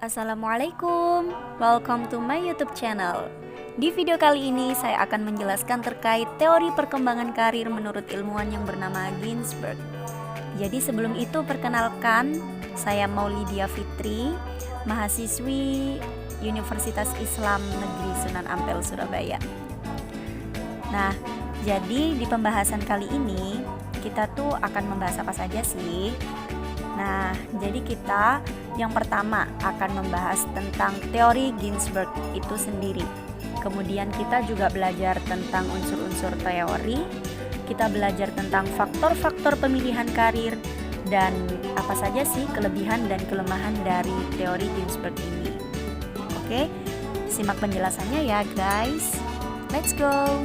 Assalamualaikum, welcome to my YouTube channel. Di video kali ini saya akan menjelaskan terkait teori perkembangan karir menurut ilmuwan yang bernama Ginsberg. Jadi sebelum itu perkenalkan, saya Maulidia Fitri, mahasiswi Universitas Islam Negeri Sunan Ampel, Surabaya. Nah, jadi di pembahasan kali ini kita tuh akan membahas apa saja sih? Nah, jadi kita yang pertama akan membahas tentang teori Ginsberg itu sendiri. Kemudian kita juga belajar tentang unsur-unsur teori, kita belajar tentang faktor-faktor pemilihan karir, dan apa saja sih kelebihan dan kelemahan dari teori Ginsberg ini. Oke, simak penjelasannya ya guys. Let's go!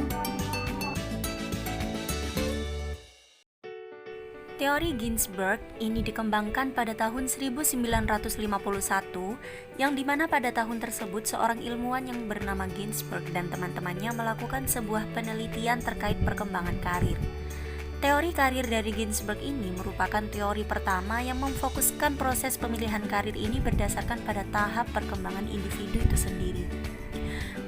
Teori Ginsberg ini dikembangkan pada tahun 1951, yang dimana pada tahun tersebut seorang ilmuwan yang bernama Ginsberg dan teman-temannya melakukan sebuah penelitian terkait perkembangan karir. Teori karir dari Ginsberg ini merupakan teori pertama yang memfokuskan proses pemilihan karir ini berdasarkan pada tahap perkembangan individu itu sendiri.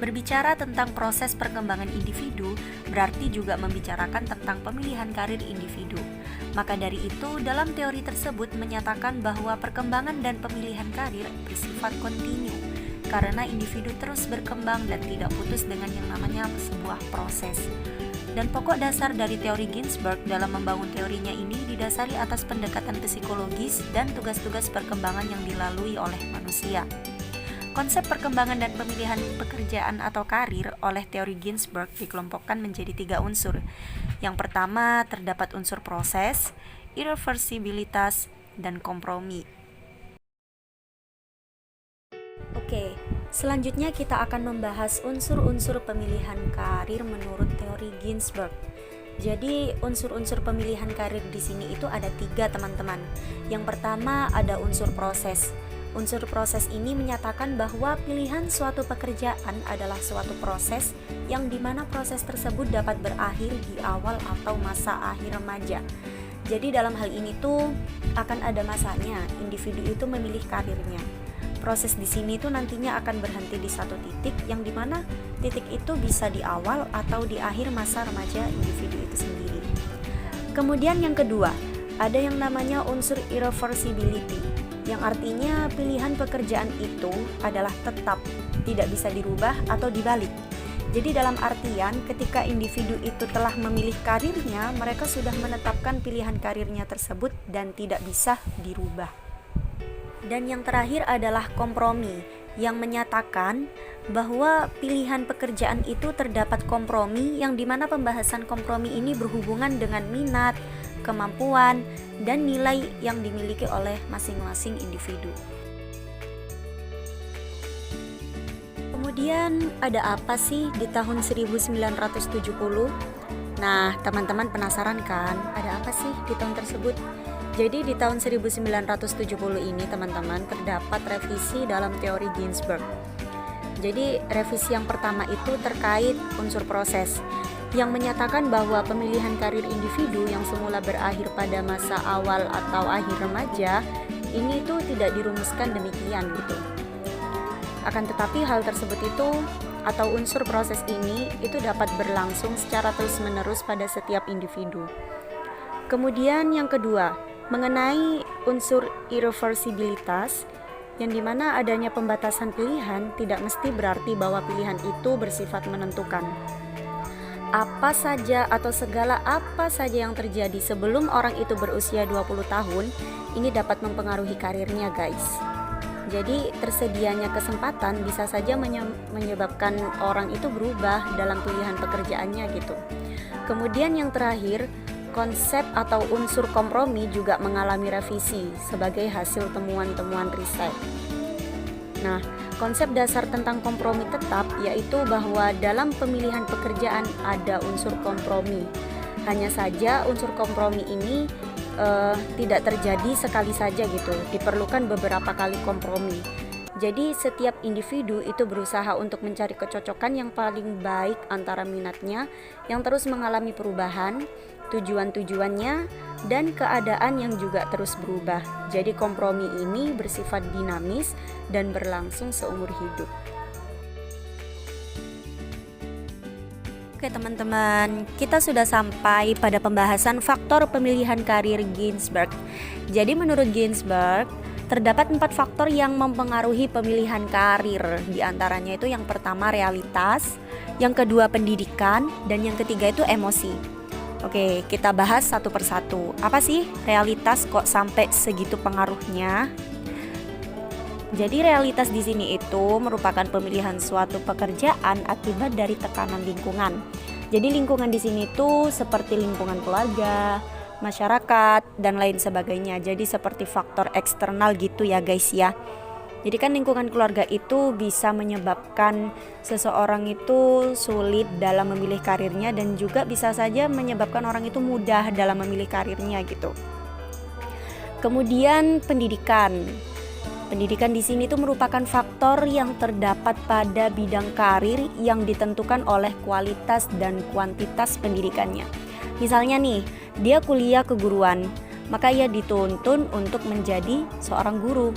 Berbicara tentang proses perkembangan individu berarti juga membicarakan tentang pemilihan karir individu. Maka dari itu, dalam teori tersebut menyatakan bahwa perkembangan dan pemilihan karir bersifat kontinu karena individu terus berkembang dan tidak putus dengan yang namanya sebuah proses. Dan pokok dasar dari teori Ginsberg dalam membangun teorinya ini didasari atas pendekatan psikologis dan tugas-tugas perkembangan yang dilalui oleh manusia. Konsep perkembangan dan pemilihan pekerjaan atau karir oleh teori Ginsberg dikelompokkan menjadi 3 unsur. Yang pertama, terdapat unsur proses, irreversibilitas, dan kompromi. Oke, selanjutnya kita akan membahas unsur-unsur pemilihan karir menurut teori Ginsberg. Jadi unsur-unsur pemilihan karir di sini itu ada 3 teman-teman. Yang pertama ada unsur proses. Unsur proses ini menyatakan bahwa pilihan suatu pekerjaan adalah suatu proses yang dimana proses tersebut dapat berakhir di awal atau masa akhir remaja. Jadi dalam hal ini tuh akan ada masanya individu itu memilih karirnya. Proses di sini tuh nantinya akan berhenti di satu titik yang dimana titik itu bisa di awal atau di akhir masa remaja individu itu sendiri. Kemudian yang kedua, ada yang namanya unsur irreversibility, yang artinya pilihan pekerjaan itu adalah tetap, tidak bisa dirubah atau dibalik. Jadi dalam artian ketika individu itu telah memilih karirnya, mereka sudah menetapkan pilihan karirnya tersebut dan tidak bisa dirubah. Dan yang terakhir adalah kompromi, yang menyatakan bahwa pilihan pekerjaan itu terdapat kompromi, yang dimana pembahasan kompromi ini berhubungan dengan minat, kemampuan, dan nilai yang dimiliki oleh masing-masing individu. Kemudian ada apa sih di tahun 1970? Nah, teman-teman penasaran kan, ada apa sih di tahun tersebut? Jadi di tahun 1970 ini teman-teman terdapat revisi dalam teori Ginsberg. Jadi revisi yang pertama itu terkait unsur proses, yang menyatakan bahwa pemilihan karir individu yang semula berakhir pada masa awal atau akhir remaja ini tuh tidak dirumuskan demikian gitu. Akan tetapi hal tersebut itu atau unsur proses ini itu dapat berlangsung secara terus-menerus pada setiap individu. Kemudian yang kedua, mengenai unsur irreversibilitas, yang dimana adanya pembatasan pilihan tidak mesti berarti bahwa pilihan itu bersifat menentukan. Apa saja atau segala apa saja yang terjadi sebelum orang itu berusia 20 tahun ini dapat mempengaruhi karirnya guys. Jadi tersedianya kesempatan bisa saja menyebabkan orang itu berubah dalam pilihan pekerjaannya gitu. Kemudian yang terakhir, konsep atau unsur kompromi juga mengalami revisi sebagai hasil temuan-temuan riset. Nah, konsep dasar tentang kompromi tetap yaitu bahwa dalam pemilihan pekerjaan ada unsur kompromi. Hanya saja unsur kompromi ini tidak terjadi sekali saja gitu, diperlukan beberapa kali kompromi. Jadi setiap individu itu berusaha untuk mencari kecocokan yang paling baik antara minatnya yang terus mengalami perubahan tujuan-tujuannya, dan keadaan yang juga terus berubah. Jadi kompromi ini bersifat dinamis dan berlangsung seumur hidup. Oke teman-teman, kita sudah sampai pada pembahasan faktor pemilihan karir Ginsberg. Jadi menurut Ginsberg, terdapat 4 faktor yang mempengaruhi pemilihan karir. Di antaranya itu yang pertama realitas, yang kedua pendidikan, dan yang ketiga itu emosi. Oke, kita bahas satu persatu. Apa sih realitas kok sampai segitu pengaruhnya? Jadi realitas di sini itu merupakan pemilihan suatu pekerjaan akibat dari tekanan lingkungan. Jadi lingkungan di sini tuh seperti lingkungan keluarga, masyarakat, dan lain sebagainya. Jadi seperti faktor eksternal gitu ya guys ya. Jadi kan lingkungan keluarga itu bisa menyebabkan seseorang itu sulit dalam memilih karirnya, dan juga bisa saja menyebabkan orang itu mudah dalam memilih karirnya gitu. Kemudian pendidikan. Pendidikan di sini tuh merupakan faktor yang terdapat pada bidang karir yang ditentukan oleh kualitas dan kuantitas pendidikannya. Misalnya nih, dia kuliah keguruan, maka ia dituntun untuk menjadi seorang guru.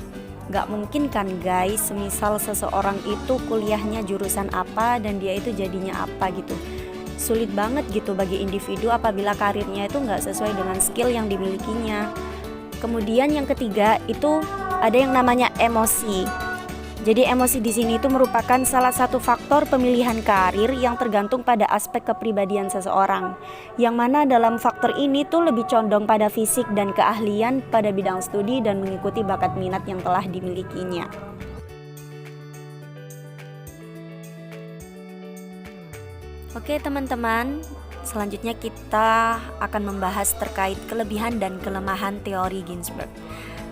Gak mungkin kan guys, semisal seseorang itu kuliahnya jurusan apa dan dia itu jadinya apa gitu. Sulit banget gitu bagi individu apabila karirnya itu gak sesuai dengan skill yang dimilikinya. Kemudian yang ketiga itu ada yang namanya emosi. Jadi emosi di sini itu merupakan salah satu faktor pemilihan karir yang tergantung pada aspek kepribadian seseorang. Yang mana dalam faktor ini tuh lebih condong pada fisik dan keahlian pada bidang studi dan mengikuti bakat minat yang telah dimilikinya. Oke teman-teman, selanjutnya kita akan membahas terkait kelebihan dan kelemahan teori Ginsberg.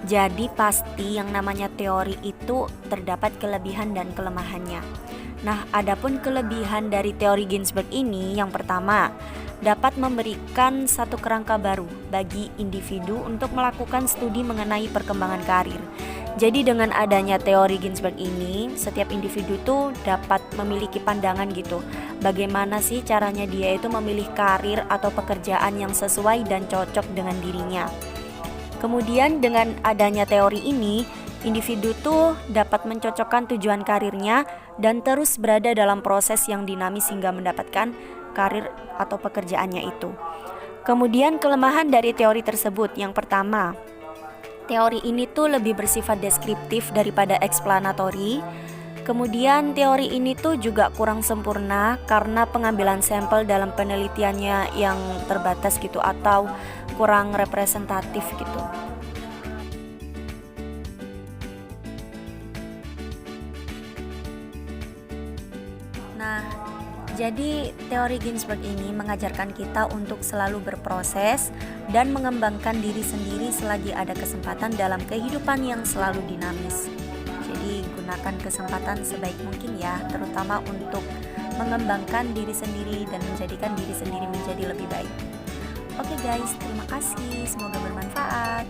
Jadi pasti yang namanya teori itu terdapat kelebihan dan kelemahannya. Nah, adapun kelebihan dari teori Ginsberg ini, yang pertama, dapat memberikan satu kerangka baru bagi individu untuk melakukan studi mengenai perkembangan karir. Jadi dengan adanya teori Ginsberg ini, setiap individu tuh dapat memiliki pandangan gitu. Bagaimana sih caranya dia itu memilih karir atau pekerjaan yang sesuai dan cocok dengan dirinya. Kemudian dengan adanya teori ini, individu tuh dapat mencocokkan tujuan karirnya dan terus berada dalam proses yang dinamis hingga mendapatkan karir atau pekerjaannya itu. Kemudian kelemahan dari teori tersebut, yang pertama, teori ini tuh lebih bersifat deskriptif daripada eksplanatori. Kemudian teori ini tuh juga kurang sempurna karena pengambilan sampel dalam penelitiannya yang terbatas gitu, atau kurang representatif gitu. Nah, jadi teori Ginsberg ini mengajarkan kita untuk selalu berproses dan mengembangkan diri sendiri selagi ada kesempatan dalam kehidupan yang selalu dinamis. Jadi gunakan kesempatan sebaik mungkin ya, terutama untuk mengembangkan diri sendiri dan menjadikan diri sendiri menjadi lebih baik. Oke guys, terima kasih, semoga bermanfaat.